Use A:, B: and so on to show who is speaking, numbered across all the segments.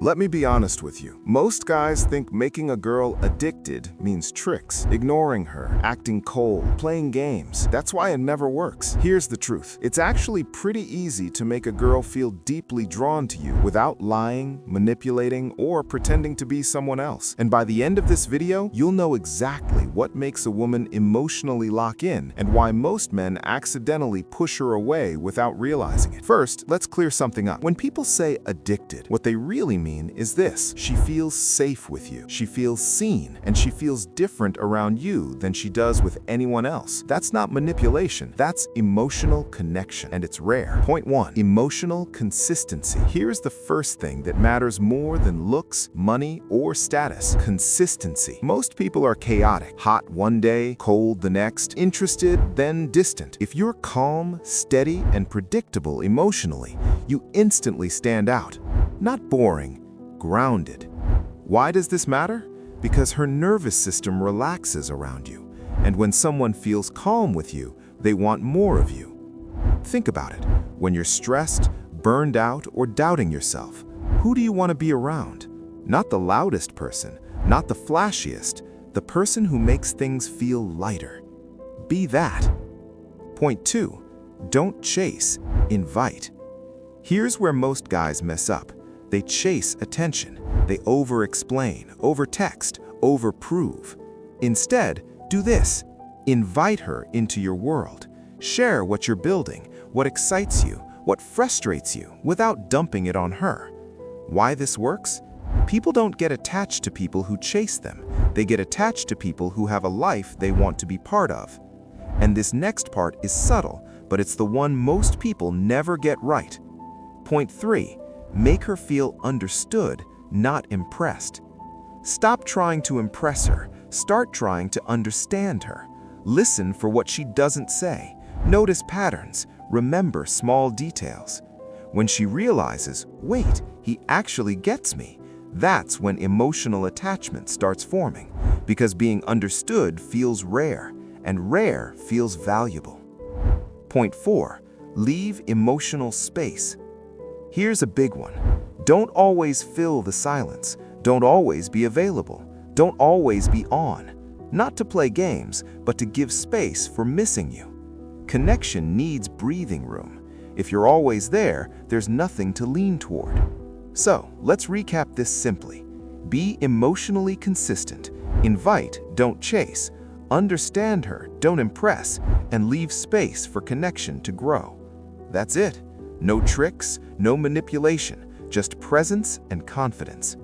A: Let me be honest with you. Most guys think making a girl addicted means tricks, ignoring her, acting cold, playing games. That's why it never works. Here's the truth. It's actually pretty easy to make a girl feel deeply drawn to you without lying, manipulating, or pretending to be someone else. And by the end of this video, you'll know exactly what makes a woman emotionally lock in and why most men accidentally push her away without realizing it. First, let's clear something up. When people say addicted, what they really mean is this: she feels safe with you, she feels seen, and she feels different around you than she does with anyone else. That's not manipulation, that's emotional connection, and it's rare. Point 1. Emotional consistency. Here's the first thing that matters more than looks, money, or status: consistency. Most people are chaotic, hot one day, cold the next, interested, then distant. If you're calm, steady, and predictable emotionally, you instantly stand out. Not boring, grounded. Why does this matter? Because her nervous system relaxes around you, and when someone feels calm with you, they want more of you. Think about it. When you're stressed, burned out, or doubting yourself, who do you want to be around? Not the loudest person, not the flashiest, the person who makes things feel lighter. Be that. Point 2. Don't chase, invite. Here's where most guys mess up. They chase attention. They over-explain, over-text, over-prove. Instead, do this. Invite her into your world. Share what you're building, what excites you, what frustrates you, without dumping it on her. Why this works? People don't get attached to people who chase them. They get attached to people who have a life they want to be part of. And this next part is subtle, but it's the one most people never get right. Point 3. Make her feel understood, not impressed. Stop trying to impress her. Start trying to understand her. Listen for what she doesn't say. Notice patterns. Remember small details. When she realizes, wait, he actually gets me, that's when emotional attachment starts forming, because being understood feels rare, and rare feels valuable. Point 4. Leave emotional space. Here's a big one. Don't always fill the silence. Don't always be available. Don't always be on. Not to play games, but to give space for missing you. Connection needs breathing room. If you're always there, there's nothing to lean toward. So, let's recap this simply. Be emotionally consistent. Invite, don't chase. Understand her, don't impress. And leave space for connection to grow. That's it. No tricks, no manipulation, just presence and confidence.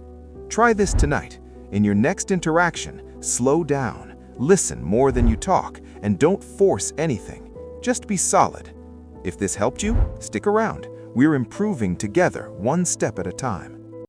A: Try this tonight. In your next interaction, slow down, listen more than you talk, and don't force anything. Just be solid. If this helped you, stick around. We're improving together, one step at a time.